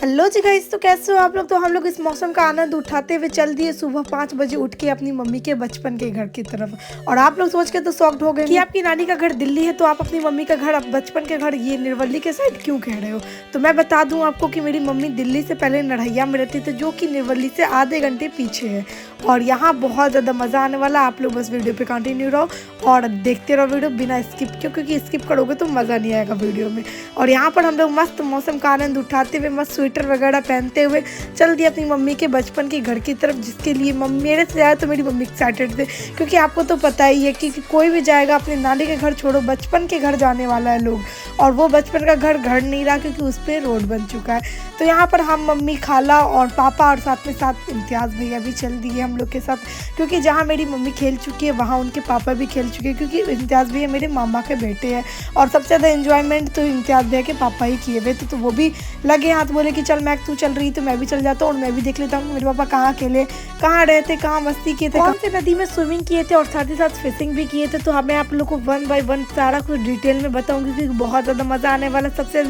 Hello जी guys, तो कैसे हो आप लोग। तो हम लोग इस मौसम का आनंद उठाते हुए चल दिए सुबह 5 बजे उठ के अपनी मम्मी के बचपन के घर की तरफ। और आप लोग सोच के तो शॉक्ड हो गए कि आपकी नानी का घर दिल्ली है तो आप अपनी मम्मी का घर, अब बचपन के घर ये निर्वली के साइड क्यों कह रहे हो। तो मैं बता दूं आपको कि मेरी मम्मी दिल्ली से पहले नड़हिया में रहती थी, जो कि निर्वली से आधे घंटे पीछे है। और यहाँ बहुत ज़्यादा मज़ा आने वाला, आप लोग बस वीडियो पे कंटिन्यू रहो और देखते रहो वीडियो बिना स्किप क्योंकि स्किप करोगे तो मज़ा नहीं आएगा वीडियो में। और यहाँ पर हम लोग मस्त मौसम का आनंद उठाते हुए मस्त स्वेटर वगैरह पहनते हुए चल दिए अपनी मम्मी के बचपन के घर की तरफ, जिसके लिए मेरे से ज़्यादा तो मेरी मम्मी एक्साइटेड थे, क्योंकि आपको तो पता ही है कि कोई भी जाएगा अपने नानी के घर छोड़ो बचपन के घर जाने वाला है लोग। और वो बचपन का घर नहीं रहा क्योंकि उस पर रोड बन चुका है। तो यहाँ पर हम मम्मी, खाला और पापा और साथ में साथ इम्तियाज़ भैया भी चल दिए हम लोग के साथ, क्योंकि जहाँ मेरी मम्मी खेल चुकी है वहाँ उनके पापा भी खेल चुके हैं, क्योंकि इम्तियाज़ भैया मेरे मामा के बेटे हैं। और सबसे ज़्यादा एंजॉयमेंट तो इम्तियाज़ भैया के पापा ही किए हुए थे, तो वो भी लगे हाथ, बोले कि चल मैं तू चल रही तो मैं भी चल जाता हूँ और मैं भी देख लेता हूँ कि मेरे पापा कहाँ खेले, कहाँ रहते, कहाँ मस्ती किए थे, कौन से नदी में स्विमिंग किए थे और साथ ही साथ फिशिंग भी किए थे। तो हमें आप लोग को 1 बाय 1 सारा कुछ डिटेल में बताऊंगी, क्योंकि बहुत ज़्यादा मज़ा आने वाला। सबसे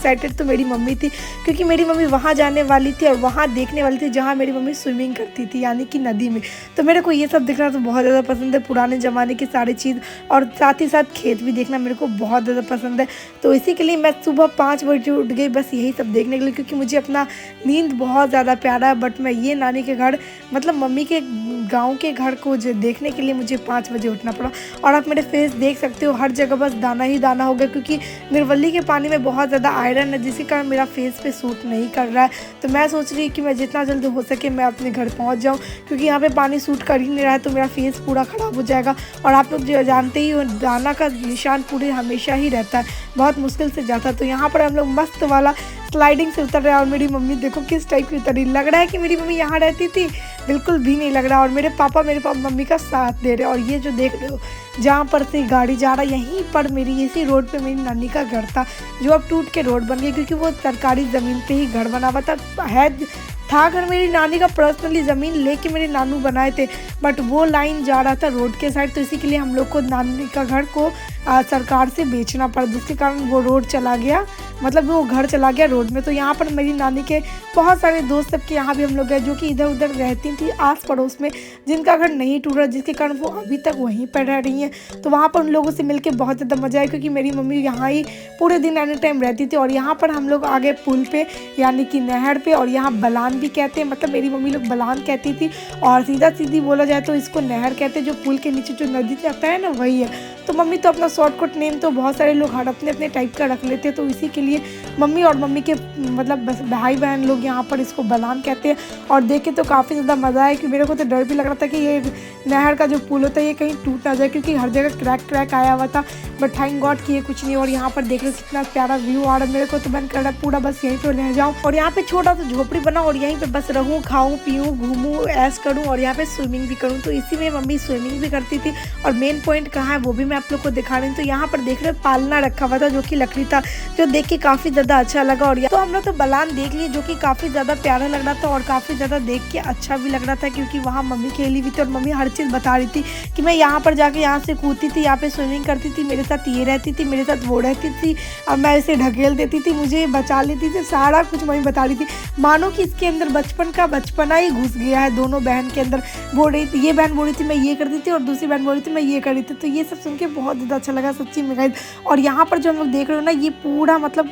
एक्साइटेड तो मेरी मम्मी थी, क्योंकि मेरी मम्मी वहाँ जाने वाली थी और वहाँ देखने वाली थी जहाँ मेरी मम्मी स्विमिंग करती थी, यानी कि नदी में। तो मेरे को ये सब देखना तो बहुत ज़्यादा पसंद है, पुराने ज़माने की सारी चीज़, और साथ ही साथ खेत भी देखना मेरे को बहुत ज़्यादा पसंद है। तो इसी के लिए मैं सुबह 5 बजे उठ गई, बस यही सब देखने के लिए, क्योंकि मुझे अपना नींद बहुत ज़्यादा प्यारा है। बट मैं ये नानी के घर, मतलब मम्मी के गाँव के घर को देखने के लिए मुझे 5 बजे उठना पड़ा। और आप मेरे फेस देख सकते हो, हर जगह बस दाना ही दाना हो गया, क्योंकि निर्वली के पानी में बहुत ज़्यादा आयरन है, जिसके कारण मेरा फेस पे सूट नहीं कर रहा है। तो मैं सोच रही कि मैं जितना जल्दी हो सके मैं अपने घर पहुंच जाऊं, क्योंकि यहाँ पे पानी सूट कर ही नहीं रहा है, तो मेरा फेस पूरा ख़राब हो जाएगा। और आप लोग जो जानते ही हो, दाना का निशान पूरे हमेशा ही रहता है, बहुत मुश्किल से जाता है। तो यहाँ पर हम लोग मस्त वाला स्लाइडिंग से उतर रहे हैं। और मेरी मम्मी देखो किस टाइप की उतरी, लग रहा है कि मेरी मम्मी यहाँ रहती थी, बिल्कुल भी नहीं लग रहा। और मेरे पापा मम्मी का साथ दे रहे हैं। और ये जो देख रहे हो जहाँ पर से गाड़ी जा रहा है, यहीं पर मेरी इसी रोड पे मेरी नानी का घर था, जो अब टूट के रोड बन गई, क्योंकि वो सरकारी ज़मीन पे ही घर बना हुआ था घर मेरी नानी का, पर्सनली ज़मीन लेके मेरे नानू बनाए थे, बट वो लाइन जा रहा था रोड के साइड। तो इसी के लिए हम लोग को नानी का घर को सरकार से बेचना पड़ा, जिसके कारण वो रोड चला गया, मतलब वो घर चला गया रोड में। तो यहाँ पर मेरी नानी के बहुत सारे दोस्त सबके यहाँ भी हम लोग गए, जो कि इधर उधर रहती थी आस पड़ोस में, जिनका घर नहीं टूट रहा, जिसके कारण वो अभी तक वहीं पर रह रही हैं। तो वहाँ पर उन लोगों से मिलके बहुत ज़्यादा मज़ा आया, क्योंकि मेरी मम्मी यहाँ ही पूरे दिन एनी टाइम रहती थी। और यहाँ पर हम लोग आगे पुल पे, यानी कि नहर पे, और यहाँ बलान भी कहते हैं, मतलब मेरी मम्मी लोग बलान कहती थी, और सीधा सीधी बोला जाए तो इसको नहर कहते हैं। जो पुल के नीचे जो नदी जाता है ना, वही है। तो मम्मी तो अपना शॉर्टकट नेम तो बहुत सारे लोग हर अपने अपने टाइप का रख लेते हैं, तो इसी के लिए मम्मी और मम्मी के मतलब भाई बहन लोग यहाँ पर इसको बलान कहते हैं। और देख के तो काफ़ी ज़्यादा मज़ा आया, कि मेरे को तो डर भी लग रहा था कि ये नहर का जो पुल होता है ये कहीं टूट ना जाए, क्योंकि हर जगह क्रैक आया हुआ था। बट थैंक गॉड कि ये कुछ नहीं। और यहाँ पर देख लो कितना प्यारा व्यू आ रहा है, मेरे को तो मन कर रहा है पूरा बस यहीं पर रह जाऊँ, और यहाँ पे छोटा सा झोपड़ी बना और यहीं पे बस रहूँ, खाऊं पीऊँ, घूमूँ, ऐश करूँ, और यहाँ पे स्विमिंग भी करूँ। तो इसी में मम्मी स्विमिंग भी करती थी। और मेन पॉइंट कहाँ है वो भी मैं आप लोग को दिखा रही हूँ। तो यहाँ पर देख रहे हो पालना रखा हुआ था, जो कि लकड़ी था, जो देख के काफ़ी ज़्यादा अच्छा लगा। और तो हम लोग तो बलान देख लिए, जो कि काफ़ी ज़्यादा प्यारा लग रहा था और काफ़ी ज़्यादा देख के अच्छा भी लग रहा था, क्योंकि वहाँ मम्मी खेली हुई थी और मम्मी हर चीज़ बता रही थी कि मैं यहाँ पर जाके यहाँ से कूदती थी, यहाँ पे स्विमिंग करती थी, मेरे साथ ये रहती थी, मेरे साथ वो रहती थी, अब मैं इसे ढकेल देती थी, मुझे बचा लेती थी, सारा कुछ मम्मी बता रही थी। मानो कि इसके अंदर बचपन का बचपना ही घुस गया है दोनों बहन के अंदर। बोल रही थी, ये बहन बोल रही थी मैं ये करती थी, और दूसरी बहन बोल रही थी मैं ये कर रही थी। तो ये सब सुन के बहुत ज़्यादा अच्छा लगा सच्ची में गाइस। और यहाँ पर जो हम लोग देख रहे हो ना, ये पूरा मतलब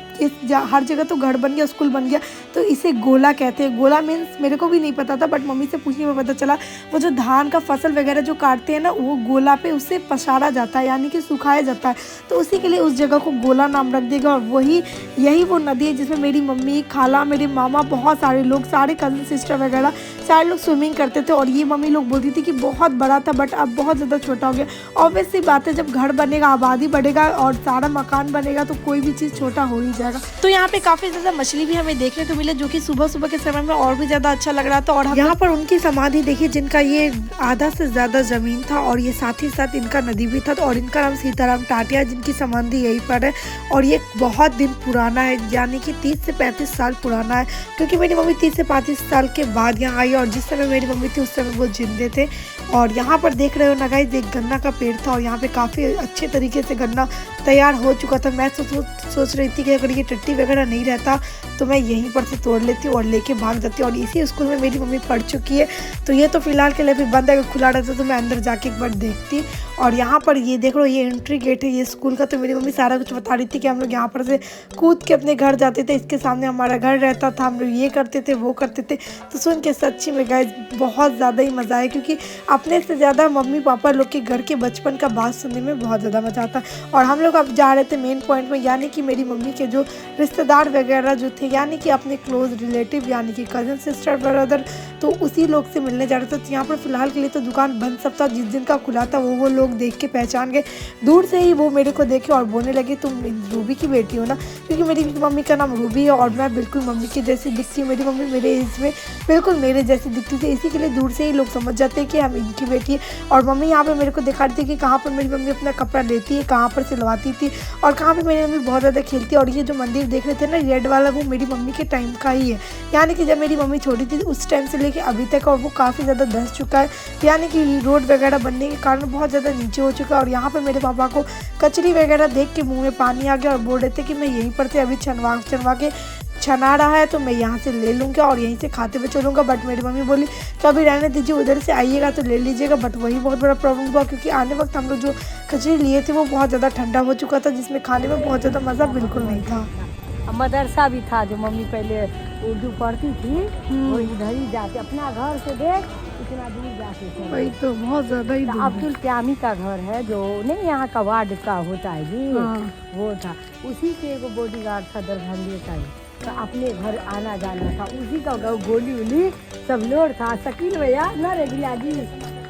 हर जगह तो घर बन गया, स्कूल बन गया, तो इसे गोला कहते हैं। गोला मीन्स मेरे को भी नहीं पता था, बट मम्मी से पूछने में पता चला, वो जो धान का फसल वगैरह जो काटते हैं ना, वो गोला पे उससे पसारा जाता है, यानी कि सुखाया जाता है। तो उसी के लिए उस जगह को गोला नाम रख देगा। और यही वो नदी है जिसमें मेरी मम्मी, खाला, मेरे मामा, बहुत सारे लोग, सारे कज़न सिस्टर वगैरह सारे लोग स्विमिंग करते थे। और ये मम्मी लोग बोलती थी कि बहुत बड़ा था, बट अब बहुत ज़्यादा छोटा हो गया। ऑब्वियस सी बात है, जब घर बनेगा, आबादी बढ़ेगा और सारा मकान बनेगा, तो कोई भी चीज़ छोटा हो ही जाएगा। तो यहाँ पे काफ़ी ज़्यादा मछली भी हमें देखने को मिले, जो कि सुबह सुबह के समय में और भी ज़्यादा अच्छा लग रहा था। और यहाँ पर उनकी समाधि देखिए, जिनका ये आधा से ज़्यादा ज़मीन था, और ये साथ ही साथ इनका नदी भी था। और इनका नाम सीताराम टाटिया, जिनकी समाधि यहीं पर है। और ये बहुत दिन पुराना है, यानी कि 30 से 35 साल पुराना है, क्योंकि मेरी मम्मी 30 से 35 साल के बाद यहाँ आई, और जिस समय मेरी मम्मी थी उस समय वो जिंदे थे। और यहाँ पर देख रहे हो ना गाइस, एक गन्ना का पेड़ था और यहाँ पे काफ़ी अच्छे तरीके से गन्ना तैयार हो चुका था। मैं सोच रही थी कि अगर ये टट्टी वगैरह नहीं रहता तो मैं यहीं पर से तोड़ लेती और लेके भाग जाती। और इसी स्कूल में मेरी मम्मी पढ़ चुकी है, तो ये तो फिलहाल के लिए भी बंद है, अगर खुला रहता तो मैं अंदर जाके एक बार देखती। और यहाँ पर ये देख लो, ये एंट्री गेट है ये स्कूल का। तो मेरी मम्मी सारा कुछ बता रही थी कि हम लोग यहाँ पर से कूद के अपने घर जाते थे, इसके सामने हमारा घर रहता था, हम लोग ये करते थे वो करते थे। तो सुन के सच्ची में गाइस बहुत ज़्यादा ही मज़ा आया, क्योंकि अपने से ज़्यादा मम्मी पापा लोग के घर के बचपन का बात सुनने में बहुत ज़्यादा मज़ा आता। और हम लोग अब जा रहे थे मेन पॉइंट में, यानी कि मेरी मम्मी के जो रिश्तेदार वगैरह जो थे, यानी कि अपने क्लोज रिलेटिव, यानी कि कज़न सिस्टर ब्रदर, तो उसी लोग से मिलने जा रहे थे। तो यहाँ पर फिलहाल के लिए तो दुकान बंद सब था, जिस दिन का खुला था वो लोग देख के पहचान गए। दूर से ही वो मेरे को देखे और बोलने लगे तुम रूबी की बेटी हो ना, क्योंकि मेरी मम्मी का नाम रूबी है और मैं बिल्कुल मम्मी की जैसी दिखती हूँ। मेरी मम्मी मेरे एज में बिल्कुल मेरे जैसी दिखती थी, इसी के लिए दूर से ही लोग समझ जाते हैं कि हम इनकी बेटी है। और मम्मी यहाँ पे मेरे को दिखा रही थी कि कहाँ पर मेरी मम्मी अपना कपड़ा लेती है, कहाँ पर सिलवाती थी और कहाँ पर मेरी मम्मी बहुत ज़्यादा खेलती है। और ये जो मंदिर देख रहे थे ना रेड वाला, वो मेरी मम्मी के टाइम का ही है, यानी कि जब मेरी मम्मी छोटी थी उस टाइम से लेके अभी तक, और वो काफ़ी ज़्यादा धंस चुका है, यानी कि रोड वगैरह बनने के कारण बहुत ज़्यादा नीचे हो चुका है। और यहाँ पर मेरे पापा को कचरी वगैरह देख के मुंह में पानी आ गया और बोल रहे थे कि मैं यहीं पर से अभी छनवा के छना रहा है तो मैं यहाँ से ले लूँगा और यहीं से खाते हुए चलूँगा। बट मेरी मम्मी बोली कि अभी रहने दीजिए, उधर से आइएगा तो ले लीजिएगा। बट वही बहुत बड़ा प्रॉब्लम हुआ, क्योंकि आने वक्त हम लोग जो कचरी लिए थे वो बहुत ज़्यादा ठंडा हो चुका था, जिसमें खाने में बहुत ज़्यादा मज़ा बिल्कुल नहीं था। मदरसा भी था, जो मम्मी पहले उर्दू पढ़ती थी वो इधर ही जाते, अपना घर से देख इतना दूर जाते थे। वही तो बहुत ज़्यादा ही अब्दुल क्यामी का घर है, जो नहीं यहाँ का वार्ड का होता है जी, वो था, उसी के एगो बॉडीगार्ड था दरभंगे का ही, तो अपने घर आना जाना था, उसी का गोली उली सब लोड था। शकील भैया न रेगिला जी,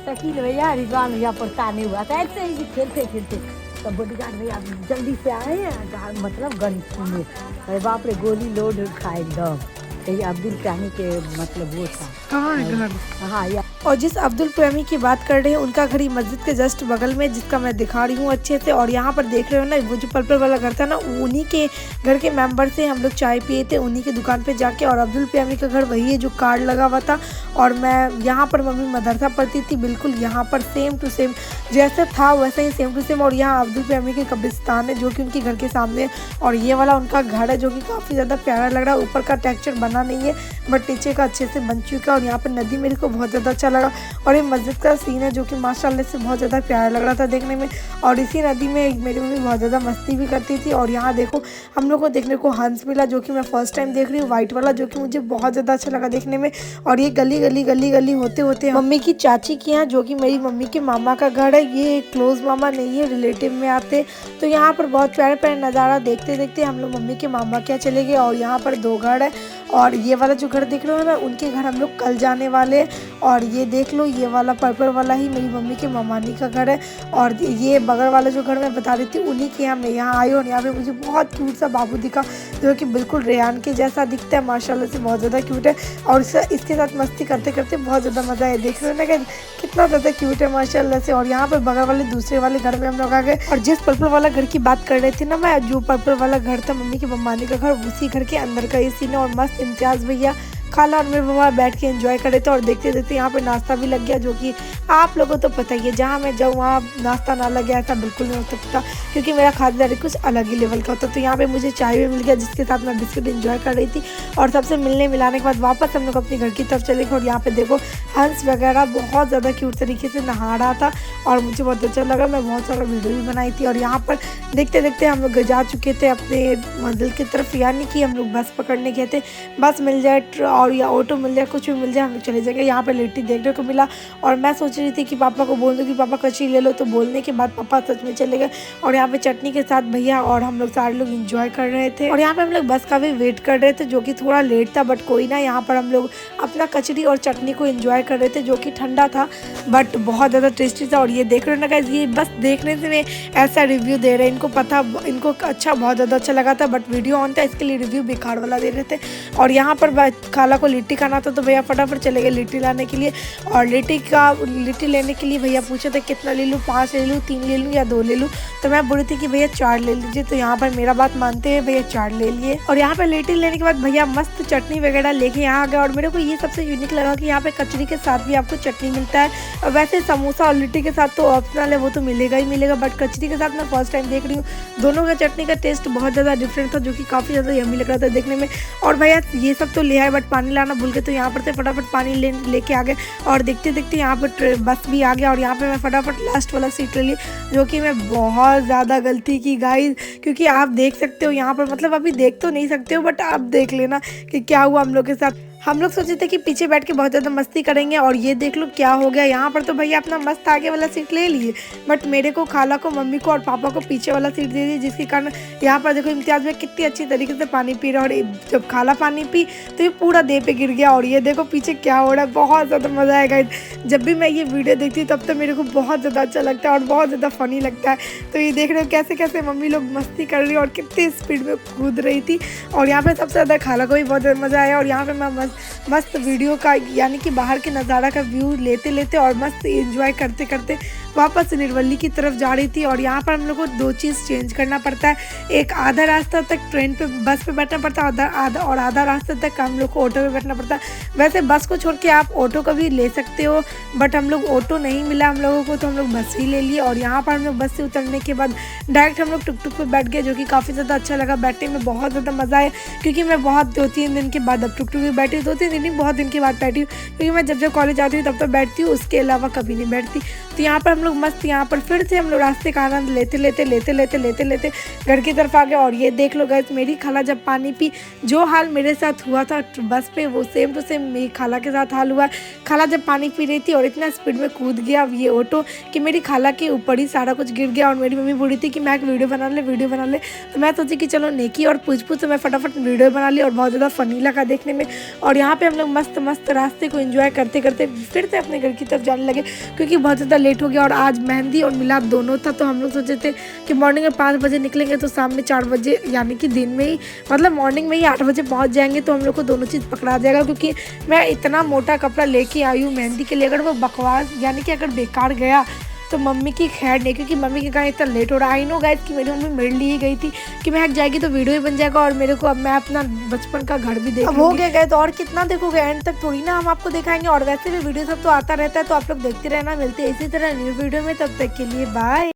शकील भैया रिजवान भैया पर ताने हुआ था, ऐसे ही खेलते खेलते तो बॉडीगार्ड भैया जल्दी से आए हैं, मतलब गन में, अरे बाप रे गोली लोड था एकदम। यही अब्दुल क्यामी के मतलब वो था। कहाँ है घर? हाँ या और जिस अब्दुल क्यामी की बात कर रहे हैं उनका घर ही मस्जिद के जस्ट बगल में, जिसका मैं दिखा रही हूँ अच्छे से। और यहाँ पर देख रहे हो ना, वो जो पर्पल वाला घर था ना, उन्हीं के घर के मेंबर से हम लोग चाय पिए थे उन्हीं की दुकान पे जाके। और अब्दुल क्यामी का घर वही है जो कार्ड लगा हुआ था। और मैं यहाँ पर मम्मी मदरसा पढ़ती थी, बिल्कुल यहाँ पर सेम टू सेम जैसे था वैसे ही सेम टू सेम। और यहाँ अब्दुल क्यामी के कब्रिस्तान है जो कि उनके घर के सामने। और ये वाला उनका घर है जो कि काफ़ी ज़्यादा प्यारा लग रहा है। ऊपर का टेक्सचर बना नहीं है बट नीचे का अच्छे से बन चुका है। और यहाँ पर नदी मेरे को बहुत ज़्यादा अच्छा लगा। और ये मस्जिद का सीन है जो कि माशाल्लाह से बहुत ज़्यादा प्यारा लग रहा था देखने में। और इसी नदी में मेरी मम्मी बहुत ज़्यादा मस्ती भी करती थी। और यहाँ देखो हम लोग को देखने को हंस मिला, जो कि मैं फर्स्ट टाइम देख रही हूँ, वाइट वाला, जो कि मुझे बहुत ज़्यादा अच्छा लगा देखने में। और ये गली गली गली गली होते होते मम्मी की चाची के यहाँ, जो कि मेरी मम्मी के मामा का घर है, ये क्लोज मामा नहीं है, रिलेटिव में आते। तो यहाँ पर बहुत प्यारे प्यारे नज़ारा देखते देखते हम लोग मम्मी के मामा के यहाँ चले गए। और यहाँ पर 2 घर है, और ये वाला जो घर देख रहे हो ना, उनके घर हम लोग कल जाने वाले हैं। और ये देख लो, ये वाला पर्पल वाला ही मेरी मम्मी के मामानी का घर है। और ये बगल वाला जो घर मैं बता रही थी, उन्हीं के यहाँ मैं यहाँ आई। और यहाँ पे मुझे बहुत क्यूट सा बाबू दिखा, जो कि बिल्कुल रेयान के जैसा दिखता है, माशाल्लाह से बहुत ज़्यादा क्यूट है। और इसके साथ मस्ती करते करते बहुत ज़्यादा मज़ा आया। देख रहे हो ना कि कितना ज़्यादा क्यूट है माशाल्लाह से। और यहाँ पर बगल वाले दूसरे वाले घर में हम लोग आ गए। और जिस पर्पल वाला घर की बात कर रहे थे ना मैं, जो पर्पल वाला घर था मम्मी के मामानी का घर, उसी घर के अंदर का ये सीन है। और मस्त इम्तियाज़ भैया, खाला और मेरे बाबा बैठ के एंजॉय कर रहे थे। और देखते देखते यहाँ पे नाश्ता भी लग गया, जो कि आप लोगों तो पता ही है, जहाँ मैं जाऊँ वहाँ नाश्ता ना लग गया ऐसा बिल्कुल नहीं हो सकता, क्योंकि मेरा खातिरदारी कुछ अलग ही लेवल का होता। तो यहाँ पे मुझे चाय भी मिल गया, जिसके साथ मैं बिस्किट एंजॉय कर रही थी। और सबसे मिलने मिलाने के बाद वापस हम लोग अपने घर की तरफ चले गए। और यहाँ पे देखो हंस वगैरह बहुत ज़्यादा क्यूट तरीके से नहा रहा था और मुझे बहुत अच्छा लगा। मैं बहुत सारा वीडियो भी बनाई थी। और यहाँ पर देखते देखते हम लोग जा चुके थे अपने मंजिल की तरफ, यानी कि हम लोग बस पकड़ने गए थे। बस मिल जाए और या ऑटो मिल जाए, कुछ भी मिल जाए, हम लोग चले जाएंगे। यहाँ पे लिट्टी देखने को मिला और मैं सोच रही थी कि पापा को बोल दूँ कि पापा कचरी ले लो, तो बोलने के बाद पापा सच में चले गए। और यहाँ पे चटनी के साथ भैया और हम लोग सारे लोग एंजॉय कर रहे थे। और यहाँ पे हम लोग बस का भी वेट कर रहे थे, जो कि थोड़ा लेट था, बट कोई ना। यहाँ पर हम लोग अपना कचरी और चटनी को एंजॉय कर रहे थे, जो कि ठंडा था बट बहुत ज़्यादा टेस्टी था। और ये देख रहे हो ना गाइस, ये बस देखने से मैं ऐसा रिव्यू दे रहे हैं, इनको पता, इनको अच्छा बहुत ज़्यादा अच्छा लगा था, बट वीडियो ऑन था इसके लिए रिव्यू बेकार वाला दे रहे थे। और यहाँ पर खाला खाला को लिट्टी खाना था तो भैया फटाफट चले गए लिट्टी लाने के लिए। और लिट्टी लेने के लिए भैया पूछे थे कितना ले लूँ, 5 ले लूँ, 3 ले लूँ या 2 ले लूँ। तो मैं बोली थी कि भैया 4 ले लीजिए। तो यहाँ पर मेरा बात मानते हैं भैया 4 ले लिए। और यहाँ पर लिट्टी लेने के बाद भैया मस्त चटनी वगैरह लेके यहाँ आ गए। और मेरे को ये सबसे यूनिक लगा कि यहाँ पे कचरी के साथ भी आपको चटनी मिलता है। और वैसे समोसा और लिट्टी के साथ तो ऑप्शनल है, वो तो मिलेगा ही मिलेगा, बट कचरी के साथ मैं फर्स्ट टाइम देख रही हूँ। दोनों का चटनी का टेस्ट बहुत ज़्यादा डिफरेंट था, जो कि काफ़ी ज़्यादा यम्मी लग रहा था देखने में। और भैया ये सब तो ले आए बट पानी लाना भूल गए, तो यहाँ पर से फटाफट पानी लेके आ गए। और देखते देखते यहाँ पर बस भी आ गया। और यहाँ पे मैं फटाफट लास्ट वाला सीट ले ली, जो कि मैं बहुत ज़्यादा गलती की गाइस, क्योंकि आप देख सकते हो यहाँ पर, मतलब अभी देख तो नहीं सकते हो बट आप देख लेना कि क्या हुआ हम लोग के साथ। हम लोग सोचे थे कि पीछे बैठ के बहुत ज़्यादा मस्ती करेंगे, और ये देख लो क्या हो गया। यहाँ पर तो भैया अपना मस्त आगे वाला सीट ले लिए, बट मेरे को, खाला को, मम्मी को और पापा को पीछे वाला सीट दे दी, जिसके कारण यहाँ पर देखो इम्तियाज़ में कितनी अच्छी तरीके से पानी पी रहा है। और जब खाला पानी पी तो ये पूरा देह पे गिर गया। और ये देखो पीछे क्या हो रहा है, बहुत ज़्यादा मज़ा आएगा। जब भी मैं ये वीडियो देखती हूँ तब तो मेरे को बहुत ज़्यादा अच्छा लगता है और बहुत ज़्यादा फ़नी लगता है। तो ये देख रहे हो कैसे कैसे मम्मी लोग मस्ती कर रही है और कितनी स्पीड में कूद रही थी। और यहाँ पर सबसे ज़्यादा खाला को भी बहुत मज़ा आया। और यहाँ पर मैं मस्त वीडियो का, यानी कि बाहर के नज़ारा का व्यू लेते लेते और मस्त एंजॉय करते करते वापस निर्वली की तरफ जा रही थी। और यहाँ पर हम लोग को 2 चीज़ चेंज करना पड़ता है। एक आधा रास्ता तक ट्रेन पे, बस पे बैठना पड़ता है, आधा रास्ता तक हम लोग को ऑटो पे बैठना पड़ता है। वैसे बस को छोड़ के आप ऑटो का भी ले सकते हो, बट हम लोग ऑटो नहीं मिला हम लोगों को, तो हम लोग बस ही ले लिए। और यहाँ पर हम लोग बस से उतरने के बाद डायरेक्ट हम लोग टुक पे बैठ गए, जो कि काफ़ी ज़्यादा अच्छा लगा। बैठने में बहुत ज़्यादा मज़ा आया, क्योंकि मैं बहुत 2-3 दिन के बाद अब टुक में बैठी हूँ। 2-3 दिन नहीं, बहुत दिन के बाद बैठी हूँ, क्योंकि मैं जब कॉलेज आती हूँ तब तो बैठती हूँ, उसके अलावा कभी नहीं बैठती। तो यहाँ पर हम लोग मस्त, यहाँ पर फिर से हम लोग रास्ते का आनंद लेते लेते घर की तरफ आ गए। और ये देख लो गाइस, मेरी खाला जब पानी पी, जो हाल मेरे साथ हुआ था बस पे, वो सेम टू सेम मेरी खाला के साथ हाल हुआ। खाला जब पानी पी रही थी और इतना स्पीड में कूद गया ये ऑटो कि मेरी खाला के ऊपर ही सारा कुछ गिर गया। और मेरी मम्मी बोली थी कि मैं एक वीडियो बना ले। तो मैं सोची कि चलो नेकी और पूछ तो मैं फटाफट वीडियो बना ली, और बहुत ज़्यादा फनी लगा देखने में। और यहाँ पे हम लोग मस्त रास्ते को एंजॉय करते करते फिर से अपने घर की तरफ जाने लगे, क्योंकि बहुत ज़्यादा लेट हो गया। और आज मेहंदी और मिलाद दोनों था, तो हम लोग सोचे थे कि मॉर्निंग में 5 बजे निकलेंगे तो शाम में 4 बजे, यानी कि दिन में ही, मतलब मॉर्निंग में ही 8 बजे पहुंच जाएंगे, तो हम लोग को दोनों चीज़ पकड़ा जाएगा। क्योंकि मैं इतना मोटा कपड़ा लेके आई हूँ मेहंदी के लिए, अगर वो बकवास, यानी कि अगर बेकार गया तो मम्मी की खैर नहीं, क्योंकि मम्मी के कारण इतना लेट हो रहा है। आई नो गाइस कि मेरी मम्मी मेरे लिए गई थी कि मैं हक जाएगी तो वीडियो ही बन जाएगा, और मेरे को अब मैं अपना बचपन का घर भी देख हो गए तो और कितना देखोगे, एंड तक थोड़ी ना हम आपको दिखाएंगे। और वैसे भी वीडियो सब तो आता रहता है, तो आप लोग देखते रहना। मिलते हैं इसी तरह न्यू वीडियो में, तब तक के लिए बाय।